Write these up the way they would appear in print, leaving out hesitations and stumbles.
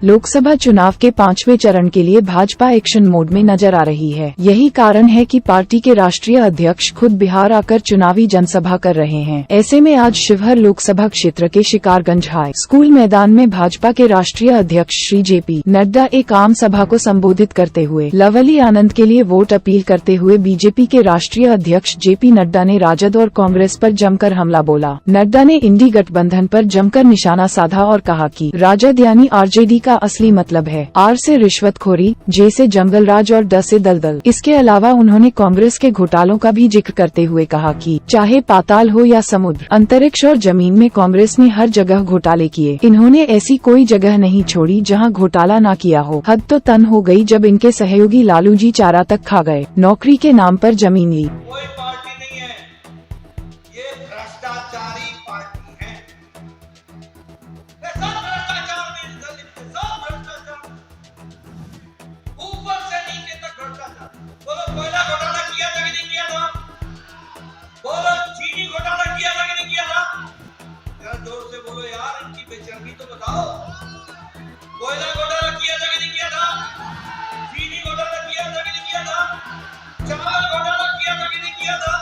लोकसभा चुनाव के 5वें चरण के लिए भाजपा एक्शन मोड में नजर आ रही है। यही कारण है कि पार्टी के राष्ट्रीय अध्यक्ष खुद बिहार आकर चुनावी जनसभा कर रहे हैं। ऐसे में आज शिवहर लोकसभा क्षेत्र के शिकारगंज हाई स्कूल मैदान में भाजपा के राष्ट्रीय अध्यक्ष श्री जेपी नड्डा एक आम सभा को संबोधित करते हुए लवली आनंद के लिए वोट अपील करते हुए बीजेपी के राष्ट्रीय अध्यक्ष जेपी नड्डा ने राजद और कांग्रेस पर जमकर हमला बोला। नड्डा ने इंडी गठबंधन पर जमकर निशाना साधा और कहा कि राजद यानी आरजेडी का असली मतलब है आर से रिश्वतखोरी, जे से जंगलराज और ड से दलदल। इसके अलावा उन्होंने कांग्रेस के घोटालों का भी जिक्र करते हुए कहा कि चाहे पाताल हो या समुद्र, अंतरिक्ष और जमीन में कांग्रेस ने हर जगह घोटाले किए। इन्होंने ऐसी कोई जगह नहीं छोड़ी जहां घोटाला न किया हो। हद तो तन हो गई जब इनके सहयोगी लालू जी चारा तक खा गए, नौकरी के नाम पर जमीन ली। कोई पार्टी नहीं है, ये भ्रष्टाचारी पार्टी है। सब भ्रष्टाचार में सब भ्रष्टाचार, ऊपर से नीचे तक भ्रष्टाचार। बोलो कोयला घोटाला किया था कि नहीं किया था? बोलो चीनी घोटाला किया था कि नहीं किया था? जरा जोर से बोलो यार, इनकी बेचैनी तो बताओ। कोयला घोटाला किया था कि नहीं किया था? चीनी घोटाला किया था कि नहीं किया था? चावल घोटाला किया था कि नहीं किया था?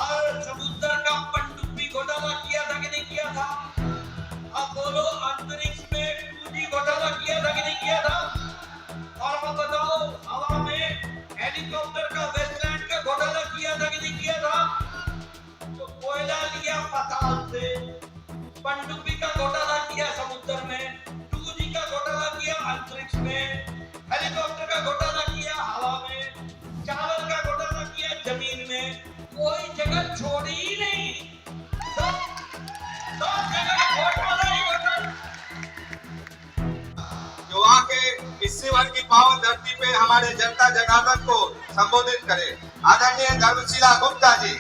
और समुद्र का पनडुब्बी घोटाला किया था कि नहीं किया था? अब बोलो अंतरिक्ष में पूंजी घोटाला किया था कि नहीं किया था? और अब बताओ हवा में हेलीकॉप्टर का वेस्टलैंड का घोटाला किया था कि नहीं किया था? तो कोयला लिया पाताल से, पनडुब्बी का घोटाला किया समुद्र में, 2G का घोटाला किया अंतरिक्ष में, हेलीकॉप्टर का घोटाला किया हवा में, चावल का घोटाला किया जमीन में। कोई जगह छोड़ी ही नहीं, सब जगह घोटाला ही घोटाला। जो वहाँ के इस शिवहर की पावन धरती पे हमारे जनता जनार्दन को संबोधित करे, आदरणीय धर्मशिला गुप्ता जी।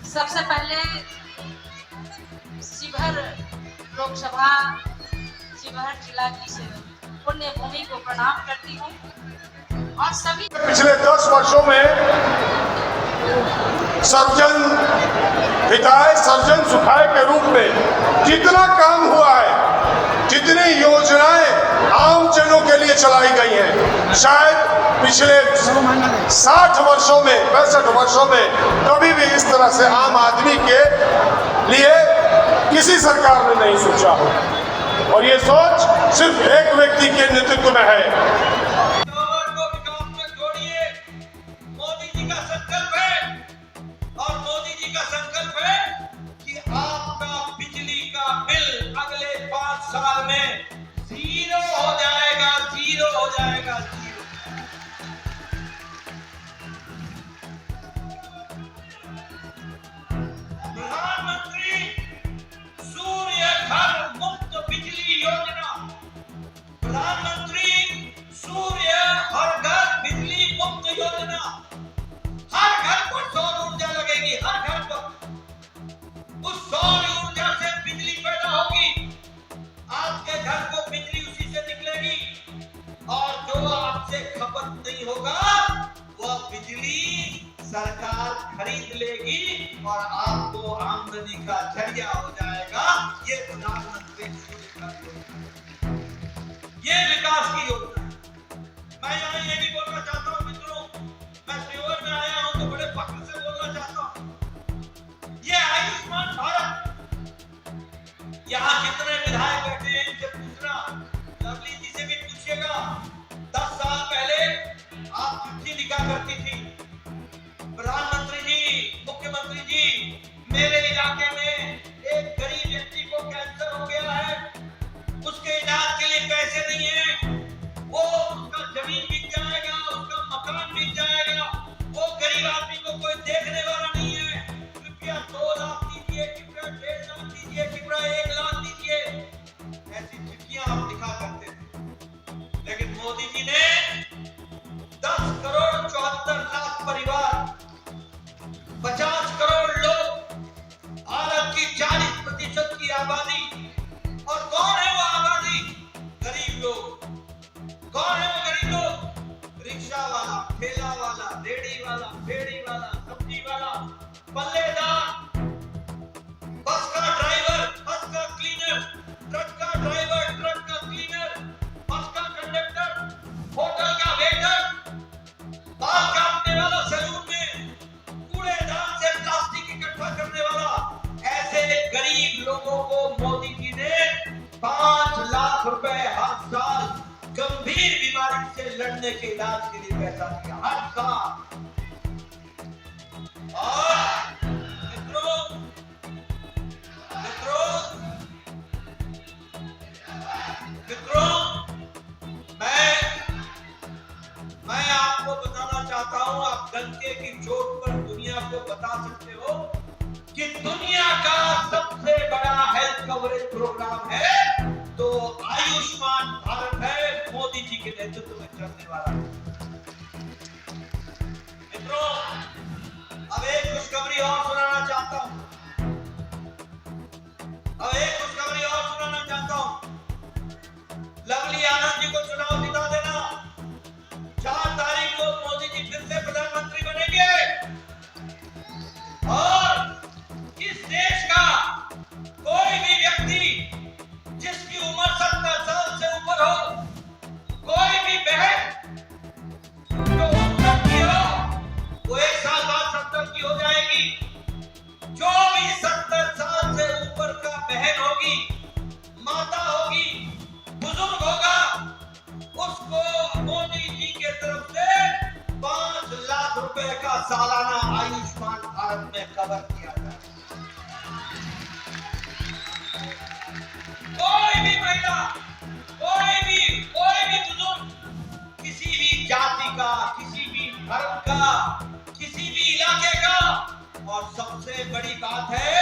सबसे पहले शिवहर लोकसभा शिवहर जिला की पुण्य भूमि को प्रणाम करती हूँ और सभी पिछले 10 वर्षों में सर्जन हिताय सर्जन सुखाय के रूप में जितना काम हुआ है, जितनी योजनाएं आम जनों के लिए चलाई गई हैं, शायद पिछले 60 वर्षों में 65 वर्षों में कभी भी इस तरह से आम आदमी के लिए किसी सरकार ने नहीं सोचा हो। और ये सोच सिर्फ एक व्यक्ति के नेतृत्व में है। मोदी जी का संकल्प है, और मोदी जी का संकल्प है कि आपका बिजली का बिल अगले 5 साल में 0 हो जाएगा, 0 हो जाएगा, 0। प्रधानमंत्री सूर्य घर मुफ्त बिजली योजना, प्रधानमंत्री सूर्य हर घर बिजली मुफ्त योजना। हर घर पर सौर ऊर्जा लगेगी, हर घर पर। उस सौर ऊर्जा से बिजली पैदा होगी, आपके घर को बिजली उसी से निकलेगी, और जो आपसे खपत नहीं होगा वह बिजली सरकार खरीद लेगी और आपको आमदनी का जरिया हो जाएगा। ये प्रधानमंत्री सूर्य घर योजना, ये विकास की योजना है। मैं यहाँ ये भी बोलना चाहता हूँ मित्रों, मैं शिवहर में आया हूँ तो बड़े फख्र से बोलना चाहता हूँ, ये आयुष्मान भारत, यहाँ कितने विधायक बैठे हैं इनसे पूछना, लवली जी से भी पूछिएगा। 10 साल पहले आप चिट्ठी लिखा करती थी, प्रधानमंत्री जी, मुख्यमंत्री जी, मेरे इलाके में एक गरीब व्यक्ति को कैंसर हो गया है, उसके इलाज के लिए पैसे नहीं है, वो उसका जमीन बिक जाएगा, उसका मकान बिक जाएगा, वो गरीब आदमी को कोई देखने वाला नहीं है, कृपया 2 लाख दीजिए, कृपया 1.5 लाख दीजिए, कृपया 1 लाख दीजिए। ऐसी चिट्ठियां आप लिखा करते थे, लेकिन मोदी जी ने 10 करोड़ 74 लाख चढ़ने के इलाज के लिए पैसा दिया, हर साल। और मित्रों मित्रों मित्रों मैं आपको बताना चाहता हूं, आप डंके की चोट पर दुनिया को बता सकते हो कि दुनिया का सबसे बड़ा हेल्थ कवरेज प्रोग्राम है तो आयुष्मान भारत है, मोदी जी के नेतृत्व में चलने वाला। मित्रों, अब एक खुशखबरी और सुनाना चाहता हूं, लवली आनंद जी को चुनाव जिता देना, 4 तारीख को मोदी जी फिर से प्रधानमंत्री बनेंगे और इस देश का कोई भी व्यक्ति जिसकी उम्र 70 साल से ऊपर हो, कोई भी बहन जो 69 की हो, वो 1 साल बाद 70 की हो जाएगी। जो भी 70 साल से ऊपर का बहन होगी, माता होगी, बुजुर्ग होगा, उसको मोदी जी के तरफ से 5 लाख रुपए का सालाना आयुष्मान भारत में कवर किया जाए। कोई भी महिला, कोई भी बुजुर्ग, किसी भी जाति का, किसी भी धर्म का, किसी भी इलाके का, और सबसे बड़ी बात है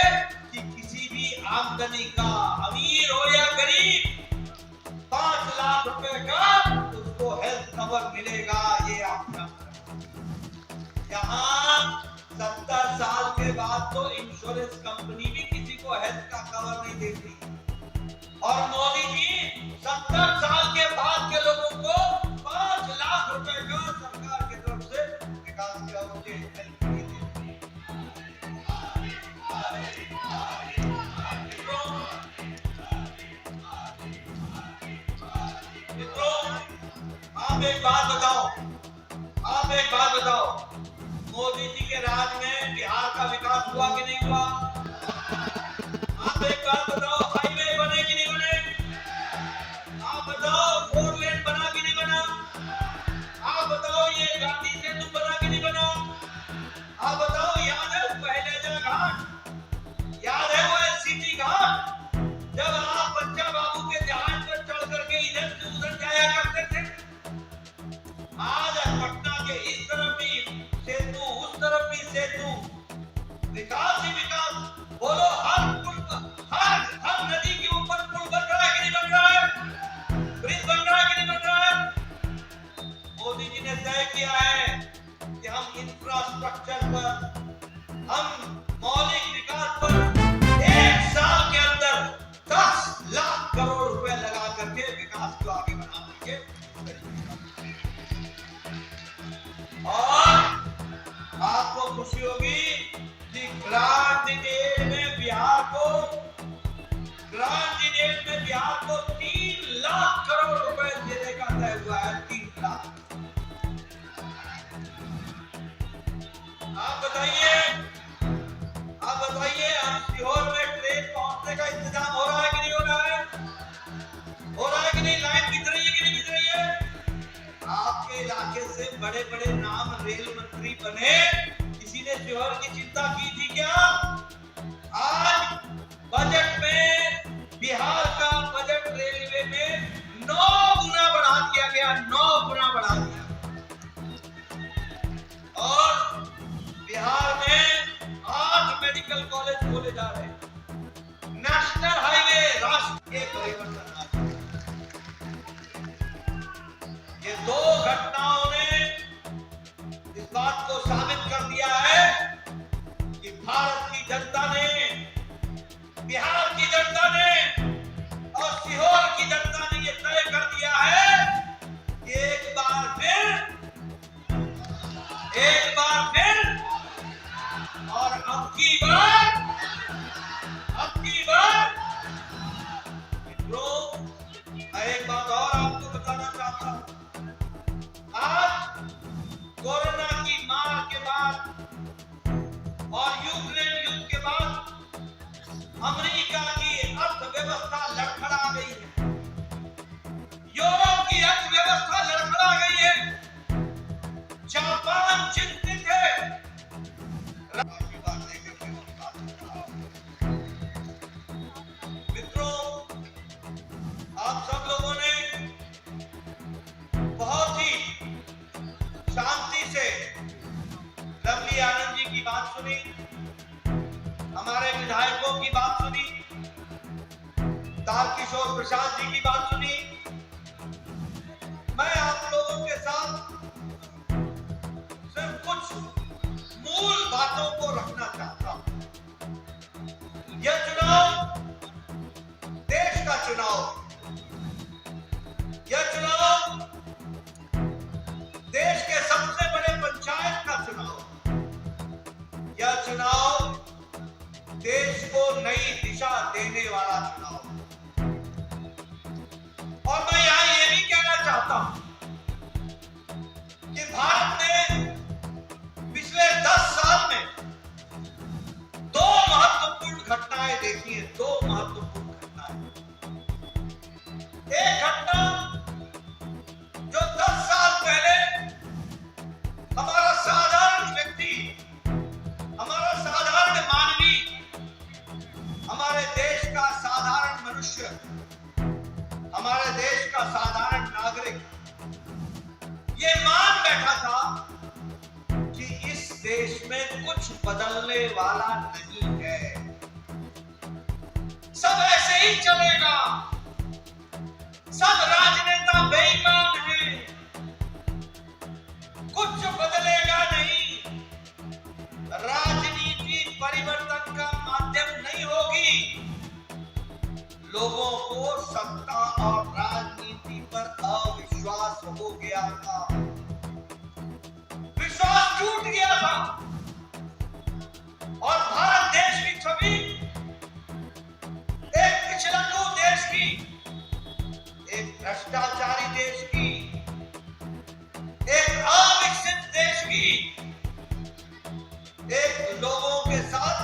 कि किसी भी आमदनी का, अमीर हो या गरीब, 5 लाख रुपए का उसको हेल्थ कवर मिलेगा। ये आप यहाँ 70 साल के बाद तो इंश्योरेंस कंपनी भी किसी को हेल्थ का कवर नहीं देती, और मोदी जी 70 साल के बाद के लोगों को 5 लाख रुपए का सरकार की तरफ से विकास किया मुझे हेल्थ के लिए। आप एक बात बताओ, मोदी जी के राज में बिहार का विकास हुआ कि नहीं हुआ? आप एक बात बताओ, हाईवे बने कि नहीं बने? आप बताओ, 4 लेन बना कि नहीं बना? आप बताओ, ये गांधी सेतु बना कि नहीं बना? आप बताओ, याद है पहले घाट, याद है वो एलसीटी घाट, जब आप बच्चा बाबू के जहाज पर चढ़ करके इधर से उधर जाया करते थे। आज पटना के इस तरफ भी सेतु, उस तरफ भी सेतु, विकास ही विकास। बोलो, हर नदी के ऊपर पुल बन रहा है कि नहीं बन रहा है? ब्रिज बन रहा है कि नहीं बन रहा है? मोदी जी ने तय किया है कि हम इंफ्रास्ट्रक्चर पर, हम मौलिक विकास पर 1 साल के अंदर 10 लाख करोड़ रुपए लगा करके विकास को आगे बढ़ा देंगे। और आपको खुशी होगी कि ग्रांट डेट में बिहार को 3 लाख करोड़ रुपए देने का तय हुआ है। 3 लाख। आप बताइए, अब सीहोर में ट्रेन पहुंचने का इंतजाम हो रहा है कि नहीं हो रहा है? हो रहा है कि नहीं? लाइन बिछ रही है कि नहीं बिछ रही है? आपके इलाके से बड़े बड़े नाम रेल मंत्री बने, किसी ने सीहोर की चिंता की थी क्या? आज बजट में बिहार का बजट रेलवे में 9 गुना बढ़ा दिया गया, 9 गुना बढ़ा दिया। और बिहार में 8 मेडिकल कॉलेज खोले जा रहे हैं। नेशनल हाईवे राष्ट्र के परिवर्तन आ रहे हैं। ये 2 घटनाओं ने इस बात को साबित कर दिया है कि भारत की जनता ने, बिहार की जनता ने और सीहोर की जनता ने ये तय कर दिया है कि एक बार फिर और अब की बार मित्रों, मैं एक बात और आपको बताना चाहता हूं। आज कोरोना की मार के बाद और यूक्रेन युद्ध के बाद अमेरिका की अर्थव्यवस्था लड़खड़ा गई है, यूरोप की अर्थव्यवस्था लड़खड़ा गई है। आप सब लोगों ने बहुत ही शांति से लवली आनंद जी की बात सुनी, हमारे विधायकों की बात सुनी, तारकिशोर प्रसाद जी की बात सुनी। मैं आप लोगों के साथ सिर्फ कुछ मूल बातों को रखना चाहता हूं। यह चुनाव देश का चुनाव, यह चुनाव देश के सबसे बड़े पंचायत का चुनाव, यह चुनाव देश को नई दिशा देने वाला चुनाव। और मैं यहां यह भी कहना चाहता हूं कि भारत ने पिछले 10 साल में 2 महत्वपूर्ण घटनाएं देखी हैं, 2 महत्वपूर्ण घटनाएं। एक घटना जो 10 साल पहले हमारा साधारण व्यक्ति, हमारा साधारण मानवी, हमारे देश का साधारण मनुष्य, हमारे देश का साधारण नागरिक ये मान बैठा था कि इस देश में कुछ बदलने वाला नहीं है, सब ऐसे ही चलेगा, सब राजनेता बेईमान हैं, कुछ बदलेगा नहीं, राजनीति परिवर्तन का माध्यम नहीं होगी। लोगों को सत्ता और राजनीति पर अविश्वास हो गया था, विश्वास टूट गया था और भारत देश की छवि एक पिछड़ू देश की, एक भ्रष्टाचारी देश की, एक अविकसित देश की, एक लोगों के साथ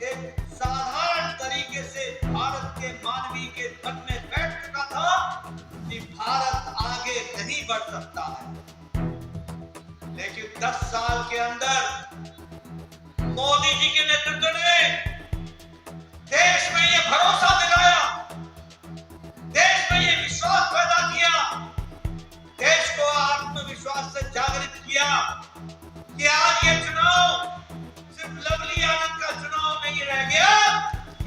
एक साधारण तरीके से भारत के मानवी के मन में बैठ चुका था कि भारत आगे नहीं बढ़ सकता है। लेकिन 10 साल के अंदर मोदी जी के नेतृत्व ने देश में यह भरोसा दिलाया, देश में यह विश्वास पैदा किया, देश को आत्मविश्वास से जागृत किया कि आज ये चुनाव सिर्फ लवली आनंद का चुनाव नहीं रह गया,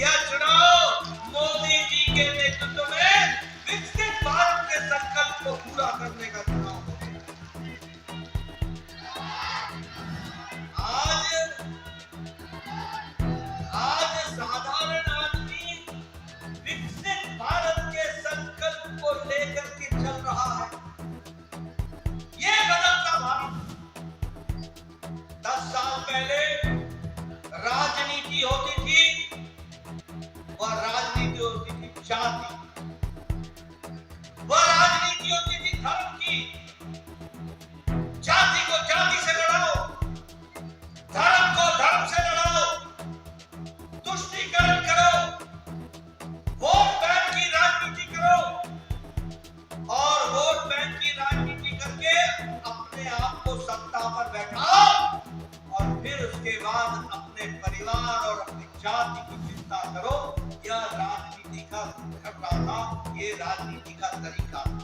यह चुनाव मोदी जी के नेतृत्व में विकसित भारत के संकल्प को पूरा करने का चुनाव हो गया। आज साधारण आदमी विकसित भारत के संकल्प को लेकर के चल रहा है। ये बदलता भारत 10 साल पहले राजनीति होती थी, वह राजनीति होती थी जाति, वह राजनीति होती थी धर्म की। जाति को जाति से लड़ाओ, धर्म को धर्म से लड़ाओ, तुष्टीकरण करो, वोट बैंक की राजनीति करो और वोट बैंक की राजनीति करके अपने आप को सत्ता पर बैठाओ और फिर उसके बाद अपने परिवार और अपनी जाति की चिंता करो। यह राजनीति का खतरा था, ये राजनीति का तरीका था।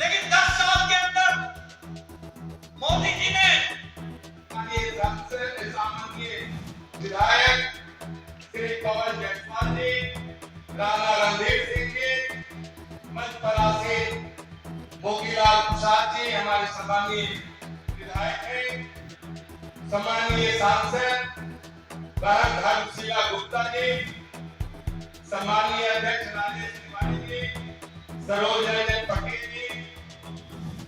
लेकिन 10 साल के अंदर मोदी जी ने विधायक श्री पवन जायसवाल जी, राणा रणधीर सिंह जी, मंच पर आसीन मोतीलाल प्रसाद जी, हमारे सम्मानीय विधायक हैं, सम्मानीय सांसद बहन धर्मशिला गुप्ता जी, सम्मानीय अध्यक्ष राजेश तिवारी जी, सरोज रंजन पटेल जी,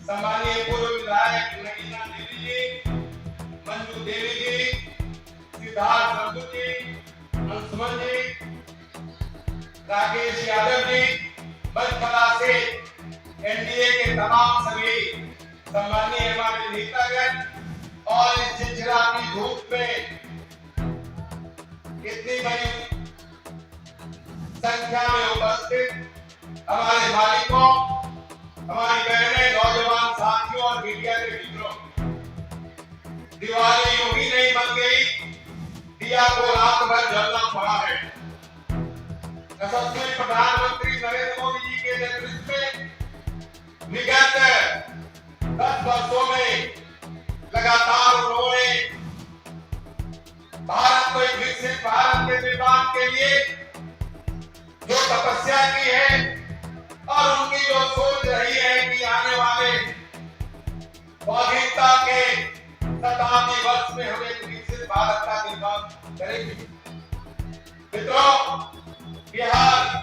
सम्मानीय पूर्व विधायक नगीना देवी जी, मंजू देवी जी, सिद्धार्थ संधू जी, अंशुमन जी, राकेश यादव जी, बचपना से एनडीए के तमाम सभी सम्मानीय हमारे नेतागण और इस चिलचिलाती धूप में इतनी बड़ी संख्या में उपस्थित हमारे मालिकों, हमारी बहनें, नौजवान साथियों और मीडिया के मित्रों, दिवाली यूं ही नहीं बन गई, दिया को रात भर जलना पड़ा है। यशस्वी प्रधानमंत्री नरेंद्र विगत 10 वर्षों में लगातार उन्होंने भारत को एक विकसित भारत के निर्माण के लिए जो तपस्या की है और उनकी जो सोच रही है कि आने वाले स्वाधीनता के शताब्दी वर्ष में हम एक विकसित भारत का निर्माण करेंगे। मित्रों, बिहार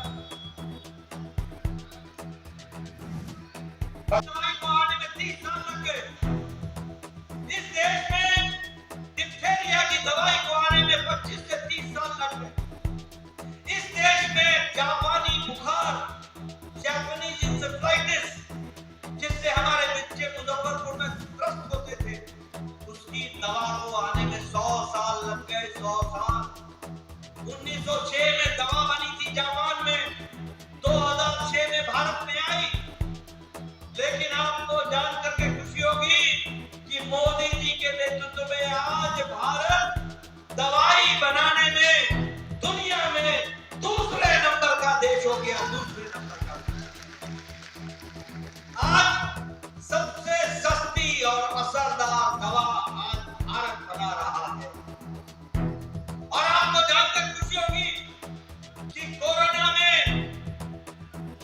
दवाई को आने में 30 साल लग गए। इस देश में डिप्थेरिया की दवाई को आने में 25 से 30 साल लग गए। इस देश में जापानी बुखार, जापानीज इंसेफ्लाइटिस, जिससे हमारे बच्चे मुजफ्फरपुर में त्रस्त होते थे, उसकी दवा को आने में 100 साल लग गए। 100 साल। 1906 में दवा बनी थी जापान में, 2006 में भारत में आई। लेकिन आपको जानकर के खुशी होगी कि मोदी जी के नेतृत्व में आज भारत दवाई बनाने में दुनिया में दूसरे नंबर का देश हो गया। दूसरे नंबर का। आज सबसे सस्ती और असरदार दवा आज भारत बना रहा है। और आपको जानकर खुशी होगी कि कोरोना में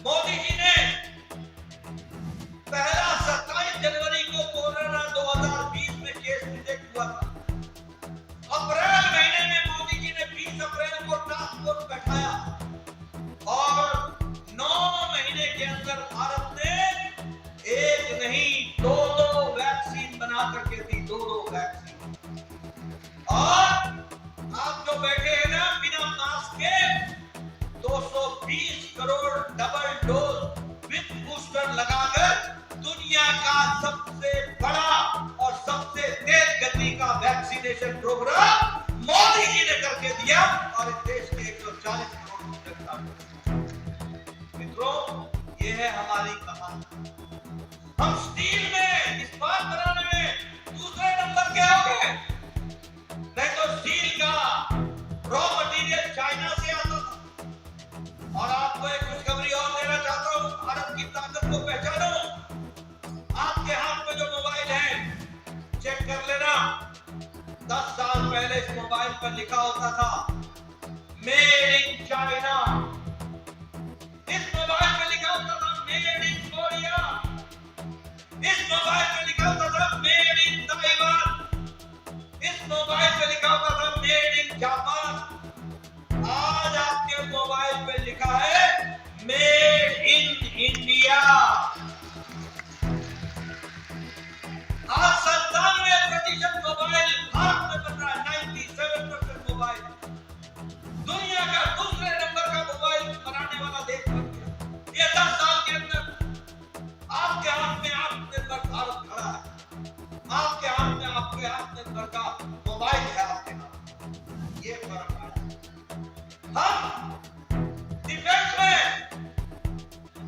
मोदी जी ने पहला 27 जनवरी को कोरोना 2020 में केस डिटेक्ट हुआ था। अप्रैल महीने में मोदी जी ने 20 अप्रैल को टास्क फोर्स बैठाया और 9 महीने के अंदर भारत ने एक नहीं 2 वैक्सीन बना करके दी। 2 वैक्सीन। और आप जो बैठे हैं ना बिना मास्क के, 220 crore double dose with booster लगाकर दुनिया का सबसे बड़ा और सबसे तेज गति का वैक्सीनेशन प्रोग्राम मोदी जी ने करके दिया और इस देश के 140 करोड़ जनता। मित्रों, ये है हमारी कहानी। हम स्टील में, इस्पात बनाने में दूसरे नंबर के हो गए। नहीं तो स्टील का रॉ मटेरियल चाइना से आता था। और आपको एक खुशखबरी और देना चाहता हूं, भारत की ताकत को पहचानो। आपके हाथ में जो मोबाइल है, चेक कर लेना। 10 साल पहले इस मोबाइल पर लिखा होता था मेड इन चाइना। इस मोबाइल पे लिखा होता था मेड इन कोरिया। इस मोबाइल पे लिखा होता था मेड इन ताइवान। इस मोबाइल पे लिखा होता था मेड इन जापान। आज आपके मोबाइल पे लिखा है मेड इन इंडिया। आज 97% मोबाइल भारत में बन रहा है। 97% मोबाइल दुनिया का दूसरे नंबर का मोबाइल बनाने वाला देश बन गया। ये 10 साल के अंदर आपके हाथ में आत्मनिर्भर भारत खड़ा है। आपके हाथ में आपके आत्मनिर्भर का मोबाइल है आपके हाथ। ये फर्क है।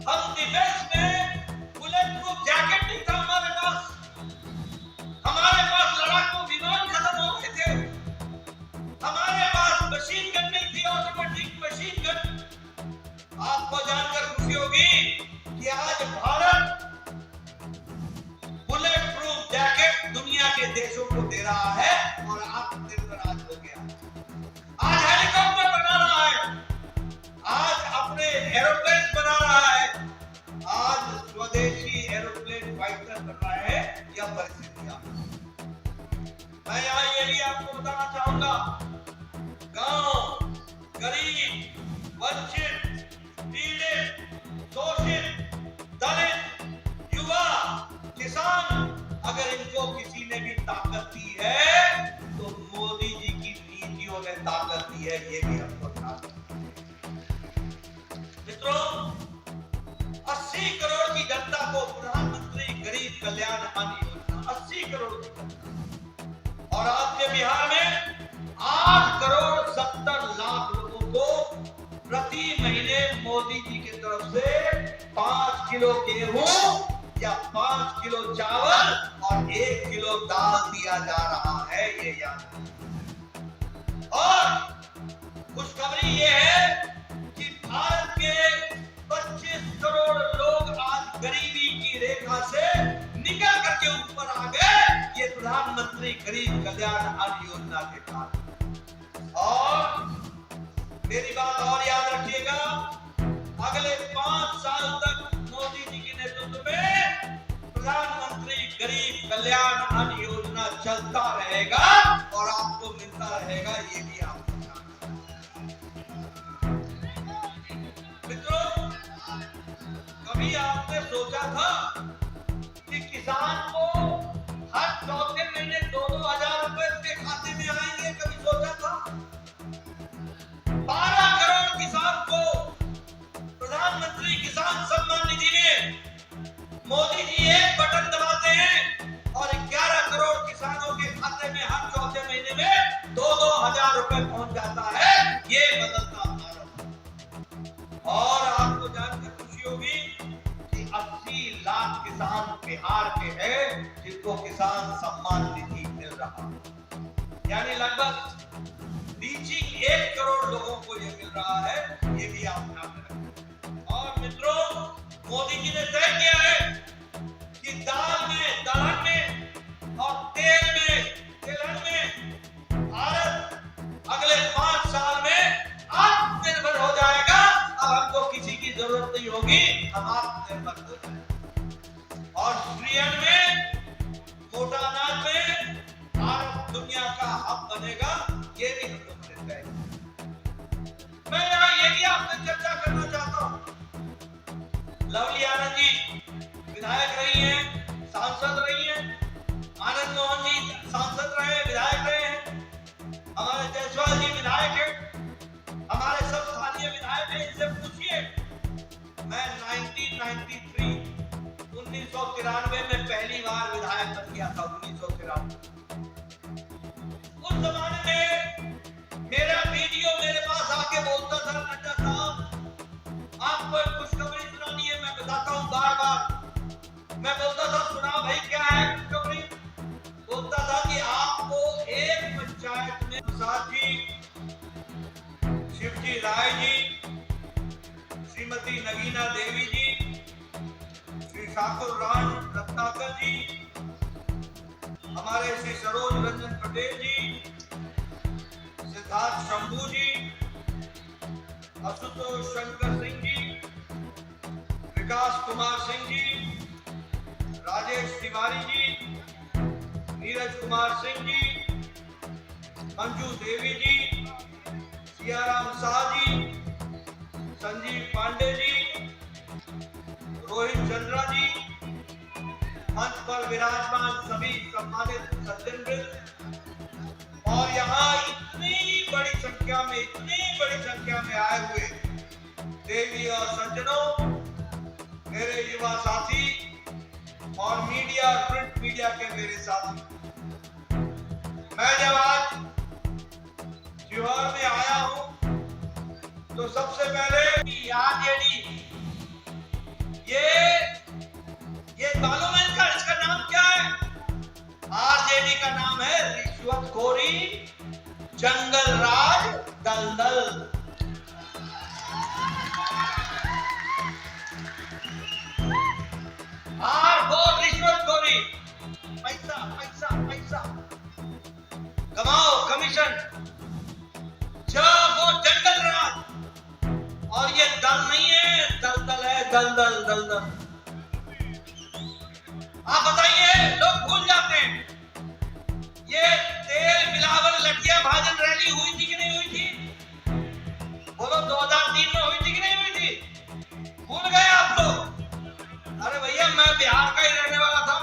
हम डिफेंस में बुलेट प्रूफ जैकेट नहीं था हमारे पास। हमारे पास लड़ाकू विमान खत्म हो गए थे। हमारे पास मशीन गन नहीं थी, ऑटोमेटिक मशीन गन। आपको जानकर खुशी होगी कि आज भारत बुलेट प्रूफ जैकेट दुनिया के देशों को दे रहा है और आत्मनिर्भर आज हो गया। आज हेलीकॉप्टर बना रहा है, आज अपने एरोप्लेन बना रहा है, आज स्वदेशी एरोप्लेन फाइटर बन रहा है। यह परिस्थितियां मैं यहाँ ये भी आपको बताना चाहूंगा। गांव, गरीब, वंचित, पीड़ित, शोषित, दलित, युवा, किसान, अगर इनको किसी ने भी ताकत दी है तो मोदी जी की नीतियों ने ताकत दी है। ये भी हमको मित्रों, 80 करोड़ की जनता को प्रधानमंत्री गरीब कल्याण अन्न योजना, 80 करोड़ की जनता। और आपके बिहार में 8 करोड़ 70 लाख लोगों को प्रति महीने मोदी जी की तरफ से 5 किलो गेहूं या 5 किलो चावल और 1 किलो दाल दिया जा रहा है। ये याद। और खुशखबरी ये है कि भारत के 25 करोड़ लोग आज गरीबी की रेखा गरीब कल्याण अन्न योजना के कारण। और मेरी बात और याद रखिएगा, अगले 5 साल तक मोदी जी के नेतृत्व में प्रधानमंत्री गरीब कल्याण अन्न योजना चलता रहेगा और आपको मिलता रहेगा, ये भी आप मित्रों। कभी आपने सोचा था कि किसान को हर चौथे महीने 2-2 हजार रुपए उसके खाते में आएंगे? कभी सोचा था? 12 करोड़ किसान को प्रधानमंत्री किसान सम्मान निधि में मोदी जी एक बटन दबाते हैं और 11 करोड़ किसानों के खाते में हर चौथे महीने में 2-2 हजार रुपए पहुंच जाता है। ये बदलता भारत। और आपको जानकर खुशी होगी कि 80 लाख किसान बिहार के हैं जिनको किसान सम्मान निधि मिल रहा है, यानी लगभग रीचिंग 1 करोड़ लोगों को ये मिल रहा है। ये भी आप ध्यान में रखें। और मित्रों, मोदी जी ने तय किया है कि दाल में, दलहन में और तेल में, तिलहन में भारत अगले 5 साल में आत्मनिर्भर हो जाएगा। अब हमको किसी की जरूरत नहीं होगी, हम आत्मनिर्भर हो जाएंगे। और श्रीअन्न में, मोटा अनाज में भारत दुनिया का हब बनेगा, ये भी हम लोगों ने तय किया। मैं यहाँ ये भी आपसे चर्चा करना चाहता हूँ। लवली आनंद जी विधायक रही हैं, सांसद रही हैं, आनंद मोहन जी सांसद रहे, विधायक रहे हैं, हमारे जायसवाल जी विधायक हैं, हमारे सब स्थानीय विधायक हैं। इनसे पूछिए, मैं 1993 में पहली बार विधायक बन गया था। 1993 उस जमाने में मेरा वीडियो मेरे पास आके बोलता था, नड्डा साहब आपको एक खुशखबरी सुनानी है। मैं बताता हूँ बार बार। मैं बोलता था, सुना भाई क्या है खुशखबरी? बोलता था कि आपको एक पंचायत में प्रसाद जी, शिवजी राय जी, श्रीमती नगीना देवी जी, श्री ठाकुर राज रत्नाकर जी, हमारे श्री सरोज रंजन पटेल जी, सिद्धार्थ शंभू जी, आशुतोष शंकर सिंह जी, विकास कुमार सिंह जी, राजेश तिवारी जी, नीरज कुमार सिंह जी, मंजू देवी जी, सियाराम शाह जी, संजीव पांडे जी, रोहित चंद्रा जी, मंच पर विराजमान सभी सम्मानित सज्जनवृंद और यहाँ इतनी बड़ी संख्या में आए हुए देवी और सज्जनों, मेरे युवा साथी और मीडिया, प्रिंट मीडिया के मेरे साथी, मैं जब आज शिवहर में आया हूं तो सबसे पहले आरजेडी, ये मालूम है इसका नाम क्या है? आरजेडी का नाम है रिश्वतखोरी जंगल राज दलदल। बहुत रिश्वतखोरी, पैसा पैसा पैसा कमाओ, कमीशन, जब वो जंगल राज। और ये दल नहीं है, दलदल है, दलदल दलदल। आप बताइए, लोग भूल जाते हैं, ये तेल बिलावल लठिया भाजन रैली हुई थी कि नहीं हुई थी? बोलो 2003 में हुई थी कि नहीं हुई थी? भूल गए आप लोग? अरे भैया, मैं बिहार का ही रहने वाला था।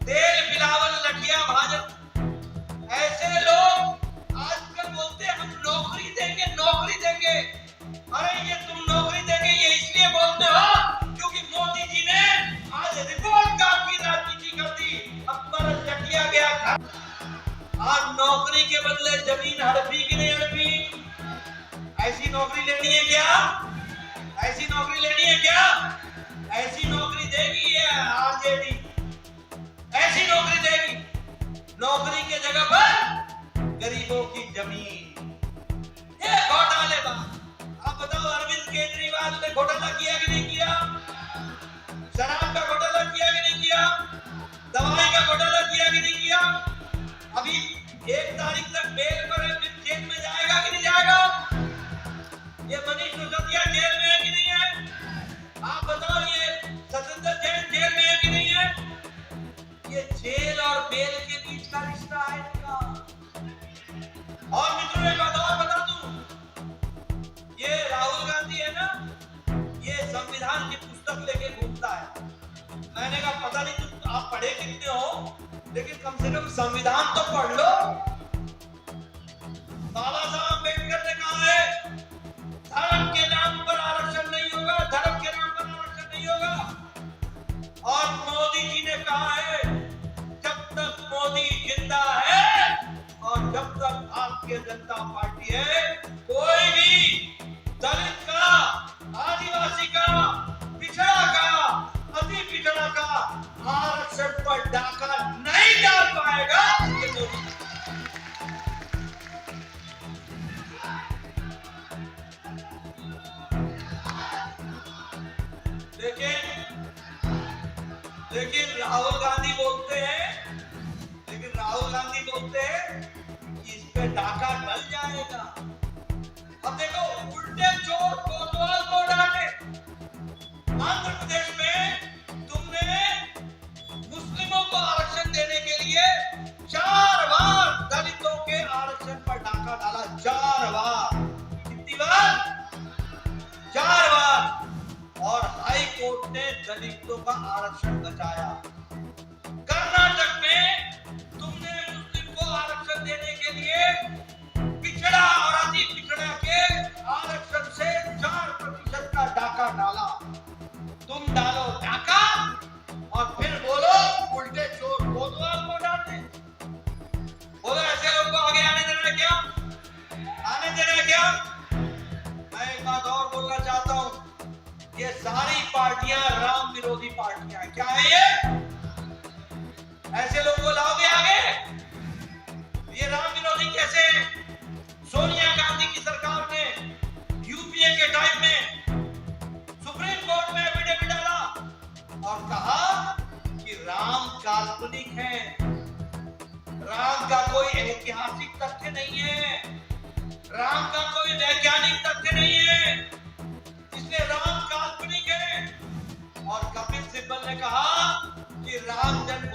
तेल बिलावल लठिया भाजन, ऐसे लोग आजकल बोलते हैं हम नौकरी देंगे, नौकरी देंगे। अरे ये तुम नौकरी देंगे ये इसलिए बोलते हो क्योंकि मोदी जी ने आज रिपोर्ट कार्ड की राजनीति कर दी। अब पर चटिया गया था, आज नौकरी के बदले जमीन हड़पी कि नहीं हड़पी? ऐसी नौकरी लेनी है क्या? ऐसी नौकरी लेनी है क्या? ऐसी नौकरी देगी ये आरजेडी, ऐसी नौकरी देगी। नौकरी के जगह पर गरीबों की जमीन। ये घोटालेबाज। आप बताओ, अरविंद केजरीवाल ने घोटाला किया कि नहीं किया? शराब का घोटाला किया कि नहीं किया? दवाई का घोटाला किया कि नहीं किया? मैंने कहा पता नहीं तुम आप पढ़े कितने हो, लेकिन कम से कम संविधान तो पढ़ लो। बाबा साहब अम्बेडकर ने कहा है धर्म के नाम पर आरक्षण नहीं होगा, धर्म के नाम पर आरक्षण नहीं होगा। और मोदी जी ने कहा है जब तक मोदी जिंदा है और जब तक भारतीय जनता पार्टी है, कोई भी दलित का, आदिवासी का, पिछड़ा का, अति पिछड़ा का आरक्षण पर डाका नहीं डाल पाएगा। लेकिन राहुल गांधी बोलते हैं कि इस पे डाका डल जाएगा। अब देखो, उल्टे चोर कोतवाल को डाले। आंध्र प्रदेश में तुमने मुस्लिमों को आरक्षण देने के लिए 4 बार दलितों के आरक्षण पर डाका डाला। 4 बार। कितनी बार? 4 बार। और हाई कोर्ट ने दलितों का आरक्षण बचाया। कर्नाटक में तुमने मुस्लिम को आरक्षण देने के लिए पिछड़ा और अति पिछड़ा के आरक्षण से 4% का डाका डाला। तुम डालो डाका और फिर बोलो उल्टे चोर कोतवाल को डालते। बोलो ऐसे लोग को आगे आने देना क्या? आने देना क्या? मैं एक बात और बोलना चाहता हूं, ये सारी पार्टियां राम विरोधी पार्टियां हैं। क्या है ये? ऐसे लोगों को लाओगे आगे? ये राम विरोधी कैसे हैं? सोनिया गांधी की सरकार ने यूपीए के टाइम में सुप्रीम कोर्ट में एफिडेविट डाला और कहा कि राम काल्पनिक है, राम का कोई ऐतिहासिक तथ्य नहीं है, राम का कोई वैज्ञानिक तथ्य नहीं है, इसलिए राम काल्पनिक है। और कपिल सिब्बल ने कहा कि राम जन्म